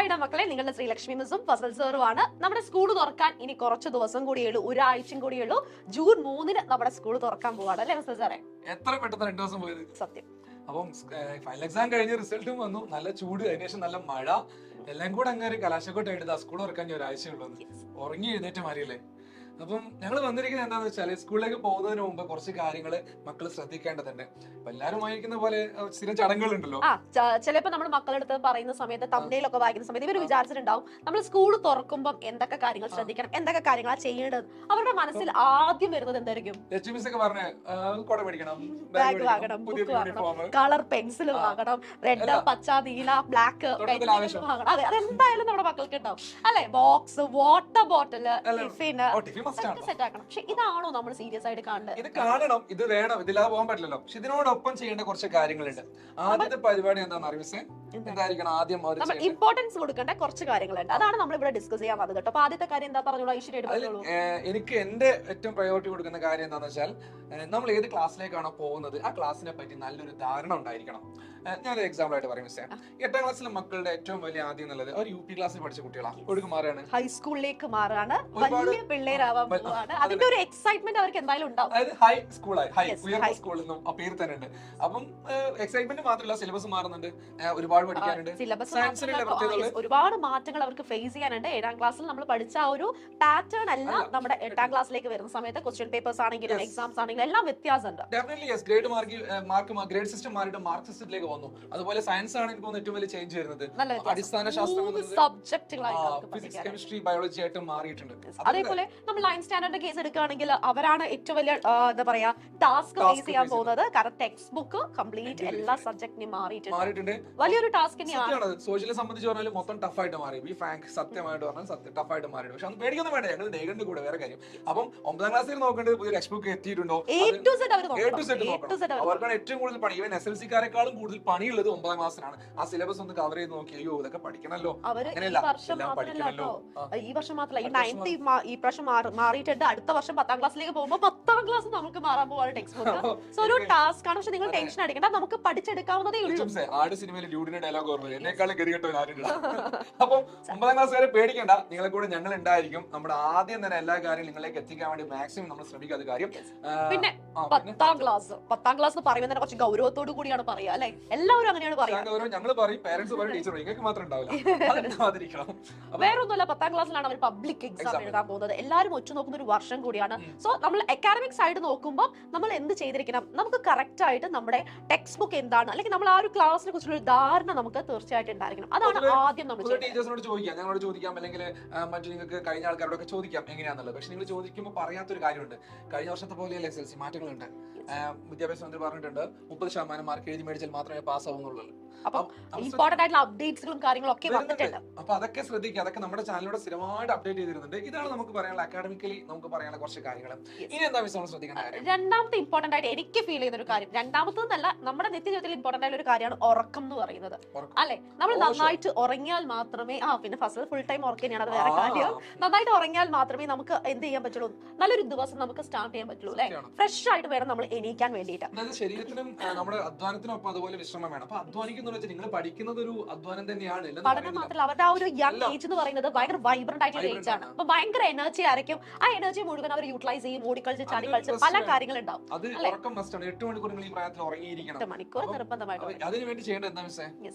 Hi മക്കളെ, നിങ്ങളുടെ ശ്രീലക്ഷ്മി മിസ്സും ഫസൽ സാറുമാണ്. നമ്മുടെ സ്കൂൾ തുറക്കാൻ ഇനി കുറച്ച് ദിവസം കൂടിയുള്ളൂ, ഒരാഴ്ചയും കൂടിയുള്ളൂ. ജൂൺ 3 നമ്മുടെ സ്കൂൾ തുറക്കാൻ പോവാണ് അല്ലേ ഫസൽ സാറേ? എത്ര പെട്ടെന്ന് 2 ദിവസം പോയത്. സത്യം. അപ്പം ഫൈനൽ എക്സാം കഴിഞ്ഞ് റിസൾട്ടും വന്നു, നല്ല ചൂട്, അതിനുശേഷം നല്ല മഴ, എല്ലാം കൂടെ അങ്ങനെ കലാശക്കൊട്ടായിട്ട് സ്കൂൾ തുറക്കാൻ ഒരാഴ്ചയുള്ളൂ. ഉറങ്ങി എഴുന്നേറ്റ് മാറിയല്ലേ. അപ്പം ഞങ്ങൾ വന്നിരിക്കുന്നത് എന്താണെന്ന് വെച്ചാൽ സ്കൂളിലേക്ക് പോകുന്നതിന് മുമ്പ് കുറച്ച് കാര്യങ്ങൾ മക്കൾ ശ്രദ്ധിക്കേണ്ടതുണ്ട്. അപ്പൊ എല്ലാവരും വായിക്കുന്ന പോലെ സ്ഥിരം ചടങ്ങുകളുണ്ടല്ലോ. ചിലപ്പോ നമ്മൾ മക്കളെടുത്ത് പറയുന്ന സമയത്ത് തമ്മിലൊക്കെ വായിക്കുന്ന സമയത്ത് ഇവർ വിചാരിച്ചിട്ടുണ്ടാവും നമ്മൾ സ്കൂൾ തുറക്കുമ്പോൾ എന്തൊക്കെ കാര്യങ്ങൾ ശ്രദ്ധിക്കണം, എന്തൊക്കെ കാര്യങ്ങളാ ചെയ്യേണ്ടത്. അവരുടെ മനസ്സിൽ ആദ്യം വരുന്നത് എന്തായിരിക്കും? ബാഗ് വാങ്ങണം, ബുക്ക് വാങ്ങണം, കളർ പെൻസിൽ വാങ്ങണം, റെഡ്, പച്ച, നീല, ബ്ലാക്ക് വാങ്ങണം. അതെ, അതെന്തായാലും നമ്മുടെ മക്കൾക്ക് ഉണ്ടാവും അല്ലെ. Box, water bottle, tiffin set ആക്കണം. പക്ഷെ ഇതാണോ നമ്മൾ സീരിയസ് ആയിട്ട് കാണേണ്ടത്? ഇത് കാണണം, ഇത് വേണം, ഇതില്ലാതെ പോകാൻ പറ്റില്ലല്ലോ. പക്ഷെ ഇതിനോടൊപ്പം ചെയ്യേണ്ട കുറച്ച് കാര്യങ്ങളുണ്ട്. ആദ്യത്തെ പരിപാടി എന്താണെന്ന് അറിവിസേ? എന്തായിരിക്കണം ആദ്യം നമ്മൾ ഇമ്പോർട്ടൻസ് കൊടുക്കേണ്ട കുറച്ച് കാര്യങ്ങളുണ്ട്. അതാണ് നമ്മൾ ഇവിടെ ഡിസ്കസ് ചെയ്യാൻ വന്നത് കേട്ടോ. അപ്പൊ ആദ്യത്തെ കാര്യം എന്താ പറഞ്ഞോളൂ ഐശ്വര്യ? എനിക്ക് എന്റെ ഏറ്റവും പ്രയോറിറ്റി കൊടുക്കുന്ന കാര്യം എന്താണെന്ന് വെച്ചാൽ, നമ്മൾ ഏത് ക്ലാസ്സിലേക്കാണോ പോകുന്നത് ആ ക്ലാസ്സിനെ പറ്റി നല്ലൊരു ധാരണ ഉണ്ടായിരിക്കണം. ഞാനൊരു എക്സാമ്പിൾ ആയിട്ട് പറയും മിസ്സേ, 8ാം ക്ലാസ്സിലെ മക്കളുടെ ഏറ്റവും വലിയ ആദ്യം എന്നുള്ളത് അവർ UP ക്ലാസ്സിൽ പഠിച്ച കുട്ടികളാണ്, ഒഴുക്ക് മാറുകയാണ്, ഹൈസ്കൂളിലേക്ക് മാറാണ്, വലിയ പിള്ളേരാവാൻ പോവാണ്. അതിന്റെ ഒരു എക്സൈറ്റ്മെന്റ് അവർക്ക് എന്തായാലും ഉണ്ടാവും. അതായത് ഹൈ സ്കൂളായി, ഉയർന്ന സ്കൂളിൽ നിന്നും ആ പേര് തന്നെ ഉണ്ട്. അപ്പം എക്സൈറ്റ്മെന്റ് മാത്രമല്ല, സിലബസ് മാറുന്നുണ്ട്, ഒരുപാട് പഠിക്കാനുണ്ട്, ഒരുപാട് മാറ്റങ്ങൾ അവർക്ക് ഫേസ് ചെയ്യാനുണ്ട്. 7ാം ക്ലാസ്സിൽ നമ്മൾ പഠിച്ച ആ ഒരു പാറ്റേൺ അല്ല നമ്മുടെ 8ാം ക്ലാസ്സിലേക്ക് വരുന്ന സമയത്ത് ക്വസ്റ്റ്യൻ പേപ്പേഴ്സ് ആണെങ്കിലും എക്സാംസ് ആണെങ്കിലും എല്ലാം വ്യത്യാസമുണ്ട്. ഗ്രേഡ് സിസ്റ്റം മാറിയിട്ട് മാർക്ക് സിസ്റ്റത്തിലേക്ക് വന്നു. അതുപോലെ സയൻസ് ആണ് എനിക്ക് ഏറ്റവും വലിയ ചേഞ്ച് വരുന്നത്. അടിസ്ഥാന ശാസ്ത്രം, ഫിസിക്സ്, കെമിസ്ട്രി, ബയോളജി ആയിട്ട് മാറിയിട്ടുണ്ട്. അതേപോലെ നമ്മൾ 9th സ്റ്റാൻഡേർഡ് കേസ് എടുക്കുകയാണെങ്കിൽ അവരാണ് ഏറ്റവും വലിയ എന്താ പറയാ ടാസ്ക് ഫേസ് ചെയ്യാൻ പോകുന്നത്. കാരണം ടെക്സ്റ്റ് ബുക്ക് കംപ്ലീറ്റ് എല്ലാ സബ്ജക്റ്റിനും മാറിയിട്ടുണ്ട്. വലിയൊരു ടാസ്ക് തന്നെയാണ്. സോഷ്യലെ സംബന്ധിച്ച് പറഞ്ഞാൽ മൊത്തം ടഫായിട്ട് മാറി. സത്യമായിട്ട് പറഞ്ഞാൽ ടഫായിട്ട് മാറിയിട്ട്. പക്ഷെ അത് പേടിക്കൊന്നും വേണ്ട, ഞങ്ങൾ ഡേഗണ്ട് കൂടെ വേറെ കാര്യം. അപ്പം 9ാം ക്ലാസ്സിൽ നോക്കേണ്ടത് പുതിയ ടെക്സ്റ്റ് ബുക്ക് എത്തിയിട്ടുണ്ടോ, അവർക്കാണ് ഏറ്റവും കൂടുതൽ പണി. ഈവൻ SLC-ക്കാരെക്കാളും കൂടുതൽ പണിയുള്ളത് 9ാം ക്ലാസ്സിനാണ്. ആ സിലബസ് ഒന്ന് കവർ ചെയ്ത് നോക്കി, അയ്യോ ഇതൊക്കെ പഠിക്കണല്ലോ. ഈ വർഷം മാത്രമല്ല, ഈ 9th ഈ പ്രാവശ്യം മാറിയിട്ടുണ്ട്. അടുത്ത വർഷം 10ാം ക്ലാസ്സിലേക്ക് പോകുമ്പോൾ 10ാം ക്ലാസ് നമുക്ക് മാറാൻ പോവാണ് ടെക്സ്റ്റ് ബുക്ക്. സോ ഒരു ടാസ്ക് ആണ്. പക്ഷെ നിങ്ങൾ ടെൻഷൻ അടിക്കണ്ട, നമുക്ക് പഠിച്ചെടുക്കാവുന്നതേ ഉള്ളൂ. ആട് സിനിമയിൽ ഡ്യൂഡിന്റെ ഡയലോഗ് ഓർമ്മ, എന്നെക്കാളും ഗതികെട്ടോ ആരുണ്ട്. അപ്പം 9ാം ക്ലാസ് വരെ പേടിക്കേണ്ട, നിങ്ങളെ കൂടെ ഞങ്ങൾ ഉണ്ടായിരിക്കും. നമ്മുടെ ആദ്യം തന്നെ എല്ലാ കാര്യവും നിങ്ങളിലേക്ക് എത്തിക്കാൻ വേണ്ടി മാക്സിമം നമ്മൾ ശ്രമിക്കാത്ത കാര്യം. പിന്നെ 10ാം ക്ലാസ് പറയുന്നത് കുറച്ച് ഗൗരവത്തോടു കൂടിയാണ് പറയുക അല്ലെ. എല്ലാവരും അങ്ങനെയാണ് പറയുക. ഞങ്ങൾ പറയും, പേരന്റ്സ് പറയും, ടീച്ചർ പറയും, നിങ്ങൾക്ക് മാത്രം ഉണ്ടാവില്ല. വേറൊന്നുമല്ല, 10ാം ക്ലാസ്സിലാണ് അവർ പബ്ലിക് എക്സാം എഴുതാൻ പോകുന്നത്. എല്ലാവരും ഒറ്റ നോക്കുന്ന ഒരു വർഷം കൂടിയാണ്. സോ നമ്മൾ അക്കാഡമിക് സൈഡ് നോക്കുമ്പോൾ നമ്മൾ എന്ത് ചെയ്തിരിക്കണം, നമുക്ക് കറക്റ്റ് ആയിട്ട് നമ്മുടെ ടെക്സ്റ്റ് ബുക്ക് എന്താണ്, അല്ലെങ്കിൽ നമ്മൾ ആ ഒരു ക്ലാസ്സിനെ കുറിച്ചുള്ള ഒരു ധാരണ നമുക്ക് തീർച്ചയായിട്ടും ഉണ്ടായിരിക്കണം. അതാണ് ആദ്യം നമ്മൾ ടീച്ചേഴ്സിനോട് ചോദിക്കാം, ഞങ്ങളോട് ചോദിക്കാം, അല്ലെങ്കിൽ മറ്റു നിങ്ങൾക്ക് കഴിഞ്ഞ ആൾക്കാരോടൊക്കെ ചോദിക്കാം എങ്ങനെയാന്നുള്ളത്. പക്ഷെ നിങ്ങൾ ചോദിക്കുമ്പോൾ പറയാത്തൊരു കാര്യമുണ്ട്. കഴിഞ്ഞ വർഷത്തെ പോലെയല്ല SLC, മാറ്റങ്ങളുണ്ട്. വിദ്യാഭ്യാസ മന്ത്രി പറഞ്ഞിട്ടുണ്ട് 30% മാർക്ക് എഴുതി മേടിച്ചാൽ മാത്രമേ പാസ് ആവുന്നുള്ളൂ. ഇമ്പോർട്ടന്റ് ആയിട്ടുള്ള അപ്ഡേറ്റ്സുകളും കാര്യങ്ങളും ഒക്കെ വന്നിട്ടുണ്ട്. അപ്പൊ അതൊക്കെ ശ്രദ്ധിക്കുക. അതൊക്കെ നമ്മുടെ ചാനലിലൂടെ സ്ഥിരമായിട്ട് അപ്ഡേറ്റ് ചെയ്തിരുന്നുണ്ട്. ഇതാണ് നമുക്ക് പറയാനുള്ള അക്കാഡമിക്കലി നമുക്ക് പറയാനുള്ള കുറച്ച് കാര്യങ്ങൾ. ഇനി എന്താ വിഷയം ശ്രദ്ധിക്കേണ്ട കാര്യം? രണ്ടാമത്തെ ഇമ്പോർട്ടന്റ് ആയിട്ട് എനിക്ക് ഫീൽ ചെയ്യുന്ന ഒരു കാര്യം, രണ്ടാമത്തല്ല നമ്മുടെ നിത്യജീവിതത്തിൽ ഇമ്പോർട്ടന്റ് ആയിട്ടുള്ള ഒരു കാര്യമാണ് ഉറക്കം എന്ന് പറയുന്നത് അല്ലെ. നമ്മൾ നന്നായിട്ട് ഉറങ്ങിയാൽ മാത്രമേ പിന്നെ ഫസ്റ്റ് ഫുൾ ടൈം ഉറങ്ങിയാണ്, അത് വേറെ കാര്യം. നന്നായിട്ട് ഉറങ്ങിയാൽ മാത്രമേ നമുക്ക് എന്ത് ചെയ്യാൻ പറ്റുള്ളൂ, നല്ലൊരു ദിവസം നമുക്ക് സ്റ്റാർട്ട് ചെയ്യാൻ പറ്റുള്ളൂ അല്ലെ. ഫ്രഷ് ആയിട്ട് വേണം നമ്മൾ എണീക്കാൻ വേണ്ടിയിട്ട്. അതായത് ശരീരത്തിനും നമ്മുടെ അധ്വാനത്തിനൊപ്പം അതുപോലെ വിശ്രമം വേണം. അപ്പൊ അധ്വാനിക്കുന്ന നിങ്ങൾ പഠിക്കുന്നത് ഒരു അധ്വാനം തന്നെയാണ്. പഠനം മാത്രമല്ല, അവരുടെ ആ ഒരു യങ് ഏജ് എന്ന് പറയുന്നത് ഭയങ്കര വൈബ്രന്റ് ആയിട്ടുള്ള ഏജ് ആണ്. അപ്പൊ ഭയങ്കര എനർജി ആയിരിക്കും. ആ എനർജി മുഴുവൻ അവർ യൂട്ടിലൈസ് ചെയ്യും. ഓടിക്കളിച്ച് ചാടിക്കളിച്ച് പല കാര്യങ്ങളുണ്ടാവും. 8 മണിക്കൂർ ഈ പ്രായത്തിൽ ഉറങ്ങിയിരിക്കണം. 8 മണിക്കൂർ നിർബന്ധമായിട്ട്. അതിന് വേണ്ടി ചെയ്യേണ്ടത് എന്താ മിസ്സേ?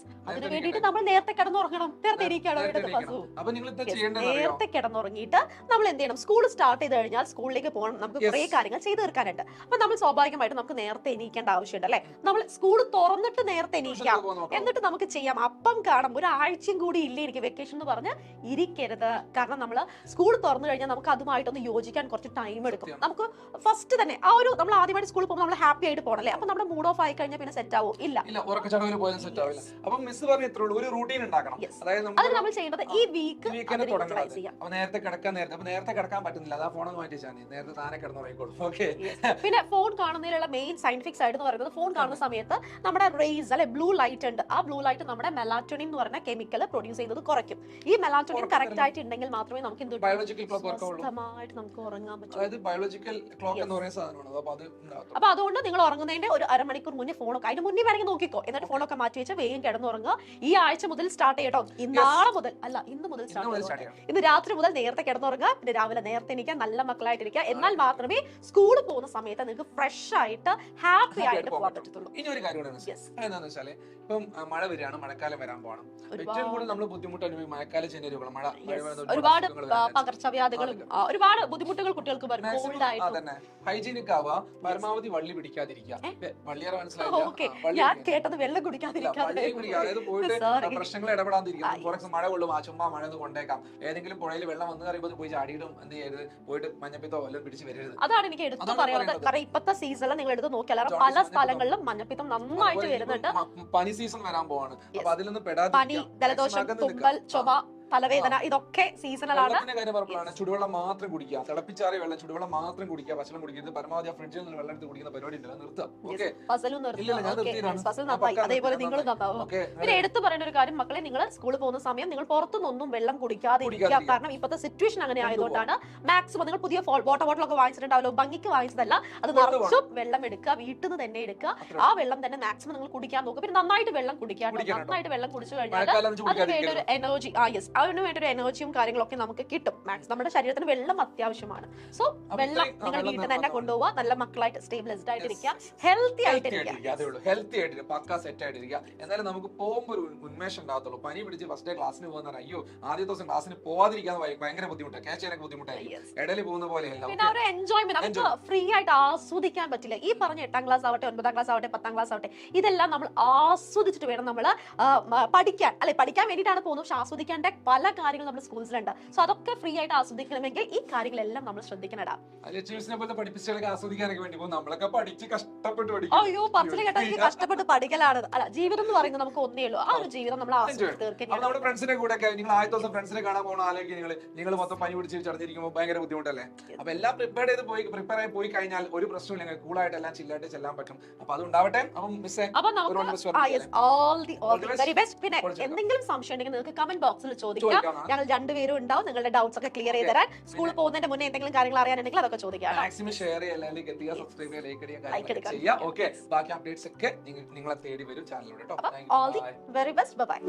അതിന് വേണ്ടിയിട്ട് നമ്മൾ നേരത്തെ കിടന്നുറങ്ങണം, നേരത്തെ ഇരിക്കണം. നേരത്തെ കിടന്നുറങ്ങിയിട്ട് നമ്മൾ എന്ത് ചെയ്യണം, സ്കൂൾ സ്റ്റാർട്ട് ചെയ്ത് കഴിഞ്ഞാൽ സ്കൂളിലേക്ക് പോകണം. നമുക്ക് കുറെ കാര്യങ്ങൾ ചെയ്ത് തീർക്കാനുണ്ട്. അപ്പൊ നമ്മൾ സ്വാഭാവികമായിട്ട് നമുക്ക് നേരത്തെ എണീക്കേണ്ട ആവശ്യമുണ്ട് അല്ലെ. നമ്മൾ സ്കൂൾ തുറന്നിട്ട് നേരത്തെ എണീക്കാം, എന്നിട്ട് നമുക്ക് ചെയ്യാം. അപ്പം കാണാം, ഒരാഴ്ചയും കൂടി ഇല്ലേ എനിക്ക് വെക്കേഷൻ എന്ന് പറഞ്ഞ് ഇരിക്കരുത്. കാരണം നമ്മൾ സ്കൂൾ തുറന്നു കഴിഞ്ഞാൽ നമുക്ക് അതുമായിട്ടൊന്ന് യോജിക്കാൻ കുറച്ച് ടൈം എടുക്കും. നമുക്ക് ഫസ്റ്റ് തന്നെ ആ ഒരു നമ്മൾ ആദ്യമായിട്ട് സ്കൂളിൽ പോകുമ്പോൾ നമ്മൾ ഹാപ്പി ആയിട്ട് പോകണല്ലേ. അപ്പൊ നമ്മുടെ മൂഡ് ഓഫ് ആയി കഴിഞ്ഞാൽ പിന്നെ സെറ്റ് ആവും ഇല്ല. ഒരു റൂട്ടീൻ ഉണ്ടാക്കണം. അത് നമ്മൾ ചെയ്യേണ്ടത് ഈ വീക്ക് നേരത്തെ കിടക്കാൻ പറ്റുന്നില്ല, അതാ ഫോൺ മാറ്റിച്ചാൽ നേരത്തെ താനെ കിടന്നുറങ്ങിക്കോളും. പിന്നെ ഫോൺ കാണുന്നതിലുള്ള മെയിൻ സയന്റിഫിക് സൈഡ് എന്ന് പറയുന്നത്, ഫോൺ കാണുന്ന സമയത്ത് നമ്മുടെ റേസ് അല്ലെ ബ്ലൂ ലൈറ്റ് ഉണ്ട്, ഉണ്ട്. ആ ബ്ലൂ ലൈറ്റ് നമ്മുടെ മെലാറ്റോണിൻ എന്ന് പറഞ്ഞ കെമിക്കൽ പ്രൊഡ്യൂസ് ചെയ്യുന്നത് കുറയ്ക്കും. ഈ മെലാറ്റോണിൻ കറക്റ്റ് ആയിട്ട് ഉണ്ടെങ്കിൽ മാത്രമേ നമുക്ക് എന്ത് ബയോളജിക്കൽ ക്ലോക്ക് സ്വസ്ഥമായിട്ട് നമുക്ക് ഉറങ്ങാൻ പറ്റൂ. അതായത് ബയോളജിക്കൽ ക്ലോക്ക് എന്ന് പറയുന്ന സാധനമാണ്. അപ്പൊ അതുകൊണ്ട് നിങ്ങൾ ഉറങ്ങുന്നതിന്റെ ഒരു അരമണിക്കൂർ മുന്നേ ഫോണൊക്കെ അതിന് മുന്നേ വേണമെങ്കിൽ നോക്കിക്കോ, എന്നിട്ട് ഫോണൊക്കെ മാറ്റി വെച്ചാൽ വേഗം കിടന്നുറങ്ങുക. ഈ ആഴ്ച മുതൽ സ്റ്റാർട്ട് ചെയ്യട്ടോ, നാളെ മുതൽ അല്ല ഇന്ന് മുതൽ സ്റ്റാർട്ട് ചെയ്യണം. ഇന്ന് രാത്രി മുതൽ നേരത്തെ കിടന്നുറങ്ങുക, പിന്നെ രാവിലെ നേരത്തെ എണീക്കുക, നല്ല മക്കളായിട്ടിരിക്കുക. എന്നാൽ മാത്രമേ സ്കൂളിൽ പോകുന്ന സമയത്ത് നിങ്ങൾക്ക് ഫ്രഷ് ആയിട്ട് ഹാപ്പി ആയിട്ട് പോകാൻ പറ്റത്തുള്ളൂ. ഇനി ഒരു കാര്യം എന്താണെന്ന് വെച്ചാല്, ഇപ്പം മഴ വരികയാണ്, മഴക്കാലം വരാൻ പോകണം. ഏറ്റവും കൂടുതൽ നമ്മൾ ബുദ്ധിമുട്ട് അനുഭവിക്കും മഴക്കാല ജനരുകൾ. മഴ ഒരുപാട് പകർച്ചവ്യാധികളും ഒരുപാട് ബുദ്ധിമുട്ടുകൾ കുട്ടികൾക്ക് വരും. അതന്നെ ഹൈജീനിക് ആവുക, പരമാവധി വള്ളി പിടിക്കാതിരിക്കുക. വള്ളിയേറെ ഞാൻ കേട്ടത് വെള്ളം കുടിക്കാതിരിക്കാതെ, അതായത് പോയിട്ട് പ്രശ്നങ്ങൾ ഇടപെടാതിരിക്കുക. കുറച്ച് മഴ കൊള്ളും, ആ ചുമ്മാ മഴ ഒന്ന് കൊണ്ടേക്കാം. ഏതെങ്കിലും പുഴയിൽ വെള്ളം വന്നു കഴിയുമ്പോൾ പോയി ചാടിയിടും എന്ത് ചെയ്യരുത്, പോയിട്ട് മഞ്ഞപ്പിത്തോ വല്ലതും പിടിച്ച് വരരുത്. അതാണ് എനിക്ക് എടുത്തു പറയാനുള്ളത്. കാരണം ഇപ്പത്തെ സീസണിൽ നിങ്ങൾ എടുത്ത് നോക്കിയാൽ പല സ്ഥലങ്ങളിലും മഞ്ഞപ്പിത്തം നന്നായിട്ട് വരുന്നുണ്ട്. പനി സീസൺ വരാൻ പോവാണ്. അപ്പൊ അതിൽ നിന്ന് പനി, ജലദോഷം, തുമ്മൽ, ചുമ, തലവേദന, ഇതൊക്കെ സീസണലാണ്. ചുടുവെള്ളം മാത്രം കുടിക്കുക, തിളപ്പിച്ചാറിയ വെള്ളം ചുടുവെള്ളം മാത്രം കുടിക്കുക, പച്ചവെള്ളം കുടിക്കരുത്. പരമാവധി ഫ്രിഡ്ജിൽ നിന്ന് വെള്ളം എടുത്ത് കുടിക്കുന്ന പരിപാടി ഉണ്ടല്ലോ, നിർത്താം. അതേപോലെ നിങ്ങൾ നന്നാവും. പിന്നെ എടുത്തു പറയുന്ന ഒരു കാര്യം, മക്കളെ നിങ്ങൾ സ്കൂളിൽ പോകുന്ന സമയം നിങ്ങൾ പുറത്തുനിന്നൊന്നും വെള്ളം കുടിക്കാതെ ഇരിക്കുക. കാരണം ഇപ്പോഴത്തെ സിറ്റുവേഷൻ അങ്ങനെ ആയതുകൊണ്ടാണ്. മാക്സിമം നിങ്ങൾ പുതിയ വാട്ടർ ബോട്ടിലൊക്കെ വാങ്ങിച്ചിട്ടുണ്ടാവല്ലോ, ഭംഗിക്ക് വാങ്ങിച്ചതല്ല, അത് നിറച്ചും വെള്ളം എടുക്കുക, വീട്ടിൽ നിന്ന് തന്നെ എടുക്കുക. ആ വെള്ളം തന്നെ മാക്സിമം നിങ്ങൾ കുടിക്കാൻ നോക്കുക. പിന്നെ നന്നായിട്ട് വെള്ളം കുടിക്കുക. നന്നായിട്ട് വെള്ളം കുടിച്ചു കഴിഞ്ഞാൽ അതിന് വേണ്ട ഒരു എനർജി, അതിന് വേണ്ട ഒരു എനർജിയും കാര്യങ്ങളൊക്കെ നമുക്ക് കിട്ടും. മാക്സ് നമ്മുടെ ശരീരത്തിന് വെള്ളം അത്യാവശ്യമാണ്. സോ വെള്ളം നിങ്ങൾ വീട്ടിൽ തന്നെ കൊണ്ടുപോവുക, നല്ല മക്കളായിട്ട് സ്റ്റേബിളൈസ്ഡ് ആയിട്ടിരിക്കുക, ഹെൽത്തി ആയിട്ടിരിക്കുക, പക്കാ സെറ്റ് ആയിട്ടിരിക്കുക. എന്നാലും നമുക്ക് പോകുമ്പോൾ ഒരു ഉന്മേഷം ഉണ്ടാകത്തുള്ളൂ. പനി പിടിച്ച് ഫസ്റ്റ് ഡേ ക്ലാസ്സിന് പോകുന്ന അയ്യോ ആദ്യ ദിവസം ക്ലാസ്സിന് പോവാതിരിക്കാൻ ഭയങ്കര ബുദ്ധിമുട്ടാണ്, ക്യാച്ച് ചെയ്യാനൊക്കെ ബുദ്ധിമുട്ടായിരിക്കും. ഇടയിൽ പോകുന്ന പോലെയല്ല. പിന്നെ ഒരു എൻജോയ്മെന്റ് നമുക്ക് ഫ്രീ ആയിട്ട് ആസ്വദിക്കാൻ പറ്റില്ല. ഈ പറഞ്ഞ 8ാം ക്ലാസ് ആവട്ടെ, 9ാം ക്ലാസ് ആവട്ടെ, 10ാം ക്ലാസ് ആവട്ടെ, ഇതെല്ലാം നമ്മൾ ആസ്വദിച്ചിട്ട് വേണം നമ്മൾ പഠിക്കാൻ. അല്ലെ, പഠിക്കാൻ വേണ്ടിയിട്ടാണ് പോകുന്നത്, പക്ഷെ ആസ്വദിക്കേണ്ട പല കാര്യങ്ങൾ നമ്മുടെ സ്കൂൾസിലുണ്ട്. സോ അതൊക്കെ ഫ്രീ ആയിട്ട് ആസ്വദിക്കണമെങ്കിൽ ഈ കാര്യങ്ങളെല്ലാം നമ്മൾ ശ്രദ്ധിക്കണടാ. അയ്യോ പറച്ചിൽ കേട്ടാ എനിക്ക് കഷ്ടപ്പെട്ട് പഠിക്കലാണ്. അല്ല, ജീവിതം എന്ന് പറയുന്നത് നമുക്ക് ഒന്നേ ഉള്ളൂ. ആ ഒരു ജീവിതം നമ്മൾ ആസ്വദിച്ച് തീർക്കണം. നമ്മുടെ ഫ്രണ്ട്സിനെ കൂടെ നിങ്ങൾ ആദ്യ ദിവസം ഫ്രണ്ട്സിനെ കാണാൻ പോകണം, അല്ലെങ്കിൽ നിങ്ങൾ മൊത്തം പനി പിടിച്ച് ചടഞ്ഞിരിക്കുമ്പോൾ ഭയങ്കര ബുദ്ധിമുട്ടല്ലേ. അപ്പൊ എല്ലാം പ്രിപ്പയർ ആയി പോയി കഴിഞ്ഞാൽ ഒരു പ്രശ്നമില്ല, നിങ്ങൾ കൂളായിട്ട് എല്ലാം ചില്ലായിട്ട് ചെല്ലാൻ പറ്റും. അപ്പൊ അത് ഉണ്ടാവട്ടെ. പിന്നെ എന്തെങ്കിലും സംശയം ഉണ്ടെങ്കിൽ നിങ്ങൾക്ക് കമന്റ് ബോക്സിൽ ചോദിക്കാം. ഞങ്ങൾ രണ്ടുപേരും ഉണ്ടാവും, നിങ്ങളുടെ ഡൗട്ട്സ് ഒക്കെ ക്ലിയർ ചെയ്ത് തരാൻ. സ്കൂളിൽ പോകുന്നതിന്റെ മുന്നേ എന്തെങ്കിലും കാര്യങ്ങൾ അറിയാനുണ്ടെങ്കിൽ അതൊക്കെ ചോദിക്കാം. മാക്സിമം ഷെയർ ചെയ്യുക, സബ്സ്ക്രൈബ് ചെയ്യുക. ഓക്കെ, ബാക്കി അപ്ഡേറ്റ്സ് ഒക്കെ നിങ്ങളെ തേടി വരും ചാനലിലൂടെ. All the very best. By.